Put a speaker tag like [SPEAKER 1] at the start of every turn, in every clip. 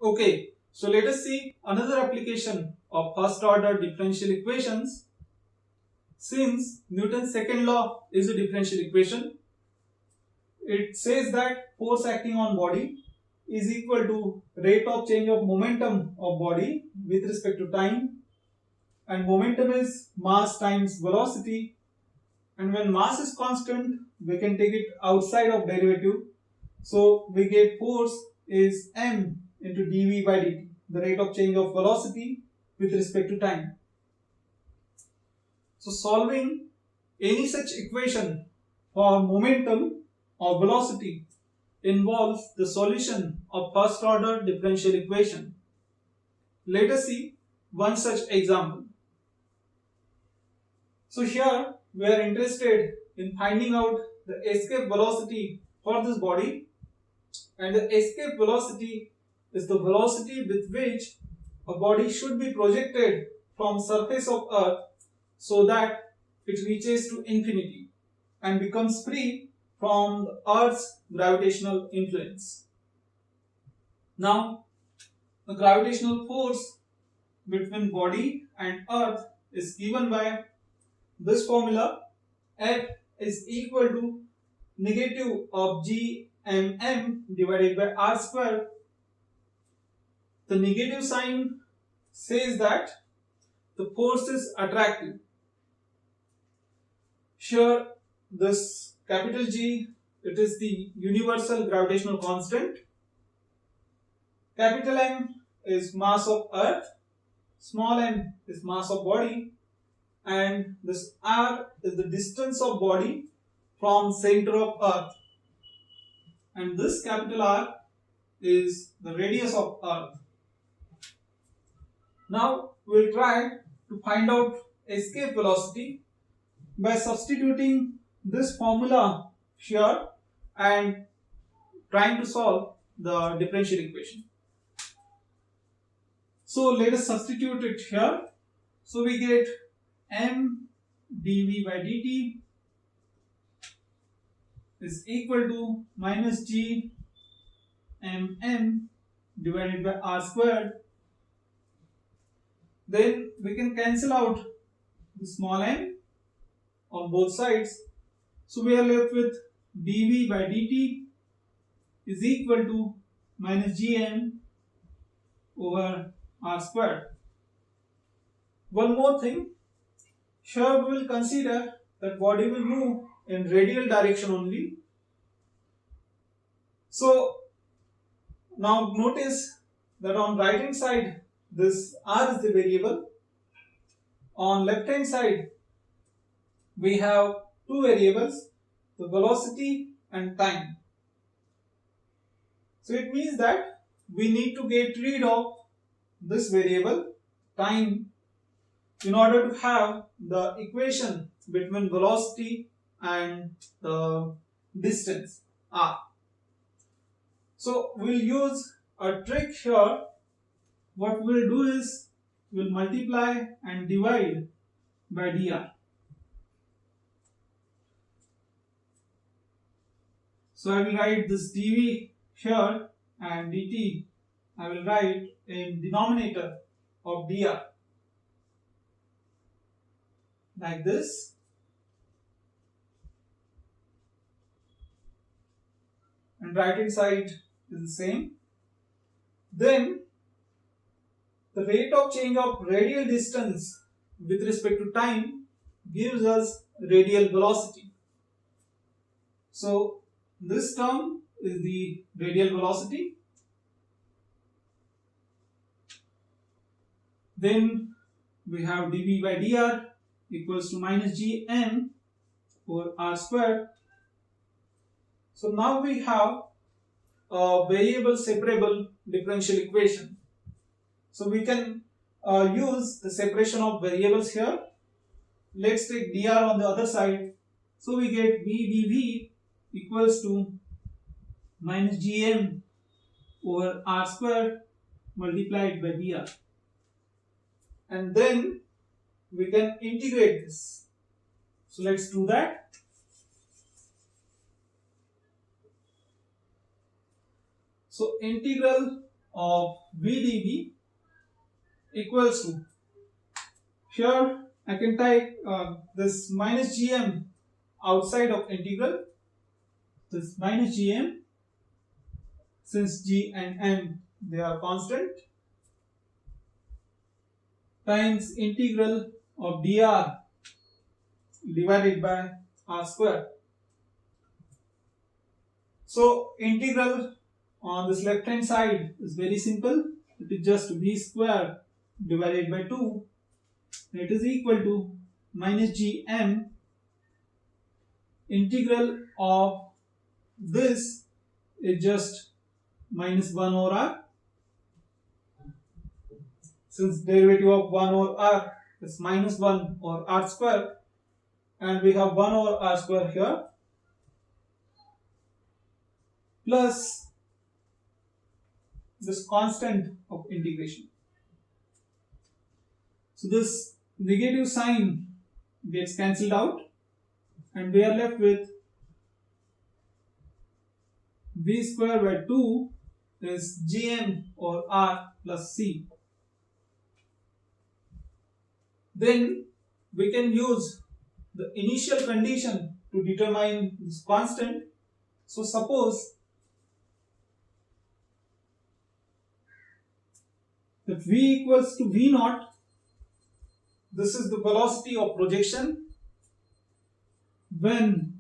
[SPEAKER 1] Okay, so let us see another application of first order differential equations. Since Newton's second law is a differential equation, it says that force acting on body is equal to rate of change of momentum of body with respect to time, and momentum is mass times velocity, and when mass is constant we can take it outside of derivative, so we get force is m into dv by dt, the rate of change of velocity with respect to time. So solving any such equation for momentum or velocity involves the solution of first order differential equation. Let us see one such example. So here we are interested in finding out the escape velocity for this body, and the escape velocity is the velocity with which a body should be projected from surface of earth so that it reaches to infinity and becomes free from the earth's gravitational influence. Now the gravitational force between body and earth is given by this formula. F is equal to negative of gmm divided by r square. The negative sign says that the force is attractive. Here this capital G, it is the universal gravitational constant. Capital M is mass of earth, small m is mass of body, and this r is the distance of body from center of earth, and this capital R is the radius of earth. Now we will try to find out escape velocity by substituting this formula here and trying to solve the differential equation. So let us substitute it here. So we get m dv by dt is equal to minus g mm divided by r squared. Then we can cancel out the small m on both sides. So we are left with dv by dt is equal to minus gm over r squared. One more thing, here we will consider that body will move in radial direction only. So now notice that on right hand side this r is the variable, on left hand side we have two variables, the velocity and time. So it means that we need to get rid of this variable time in order to have the equation between velocity and the distance r. So we'll use a trick here. What we'll do is we'll multiply and divide by dr. So I will write this dv here and dt I will write in denominator of dr like this. And right hand side is the same. Then the rate of change of radial distance with respect to time gives us radial velocity. So this term is the radial velocity. Then we have dv by dr equals to minus gm over r squared. So now we have a variable separable differential equation. So we can use the separation of variables here. Let's take dr on the other side. So we get v dv equals to minus gm over r squared multiplied by dr. And then we can integrate this. So let's do that. So integral of VdV equals to, here I can type this minus Gm outside of integral, this minus Gm, since G and M they are constant, times integral of dr divided by r square. So integral on this left hand side is very simple. It is just v square divided by 2. It is equal to minus Gm integral of this is just minus 1 over r. Since derivative of 1 over r is minus 1 over r square, and we have 1 over r square here, plus this constant of integration. So this negative sign gets cancelled out and we are left with v square by 2 is Gm over r plus c. Then we can use the initial condition to determine this constant. So suppose that v equals to v naught, this is the velocity of projection when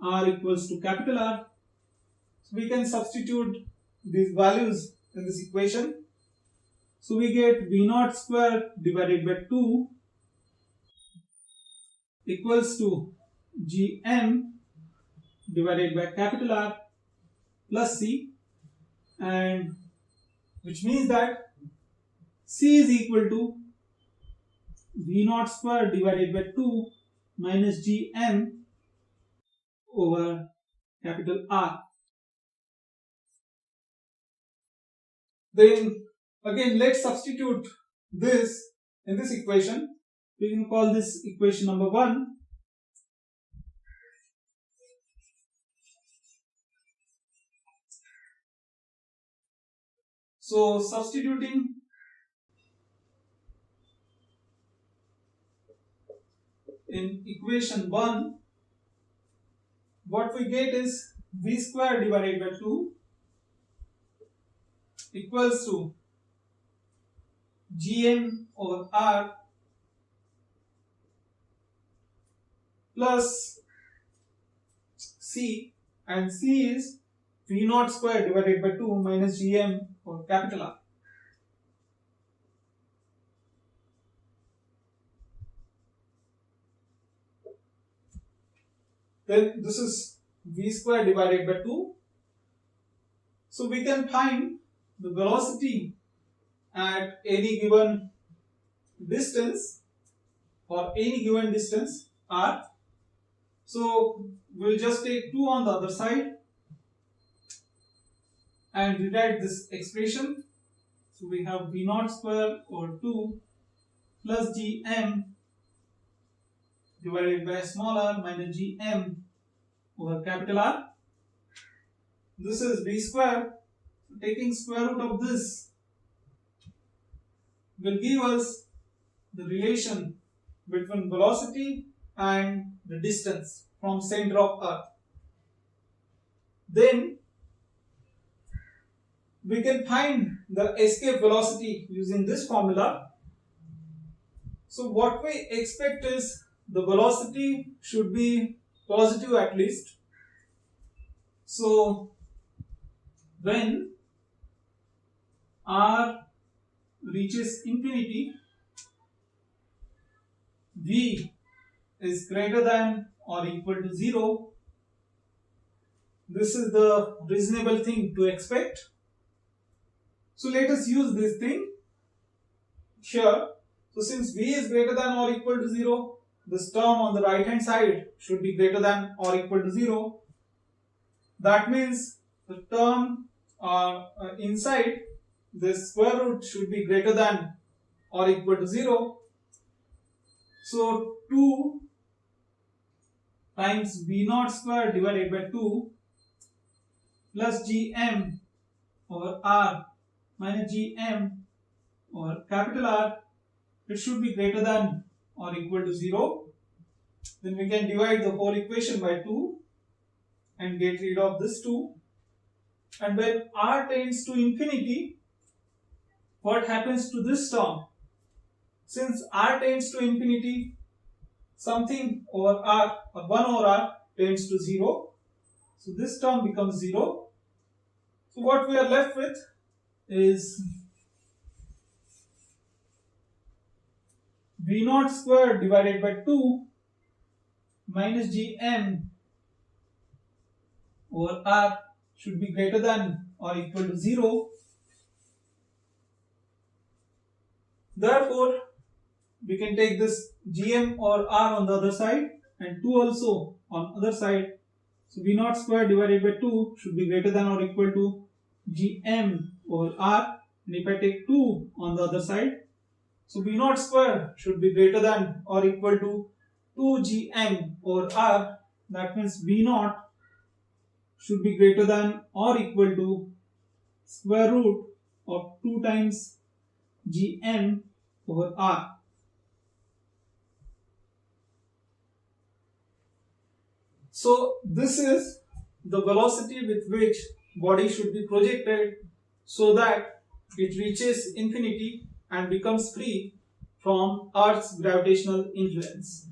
[SPEAKER 1] r equals to capital R. So we can substitute these values in this equation. So we get v naught square divided by 2 equals to Gm divided by capital R plus c, and which means that c is equal to v naught square divided by 2 minus Gm over capital R. Then again let's substitute this in this equation. We can call this equation number 1. So substituting in equation 1, what we get is v square divided by 2 equals to Gm over r plus c, and c is v naught square divided by 2 minus Gm over capital R. Then this is v square divided by 2. So we can find the velocity at any given distance or any given distance r. So we'll just take 2 on the other side and rewrite this expression. So we have v naught square over 2 plus Gm divided by small r minus Gm over capital R. This is v square. Taking square root of this will give us the relation between velocity and the distance from center of Earth. Then we can find the escape velocity using this formula. So what we expect is the velocity should be positive at least. So when r reaches infinity, v is greater than or equal to 0. This is the reasonable thing to expect. So let us use this thing here. So since v is greater than or equal to 0, this term on the right hand side should be greater than or equal to 0. That means the term inside this square root should be greater than or equal to 0. So 2 times v naught square divided by 2 plus Gm over r minus gm or capital R, it should be greater than or equal to 0. Then we can divide the whole equation by 2 and get rid of this 2. And when r tends to infinity, what happens to this term? Since r tends to infinity, something over r or 1 over r tends to 0. So this term becomes 0. So what we are left with is v naught squared divided by 2 minus gm over r should be greater than or equal to 0. Therefore, we can take this gm or r on the other side and 2 also on other side. So v naught square divided by 2 should be greater than or equal to gm over r. And if I take 2 on the other side, so v naught square should be greater than or equal to 2gm over r. That means v naught should be greater than or equal to square root of 2 times gm over r. So this is the velocity with which body should be projected so that it reaches infinity and becomes free from Earth's gravitational influence.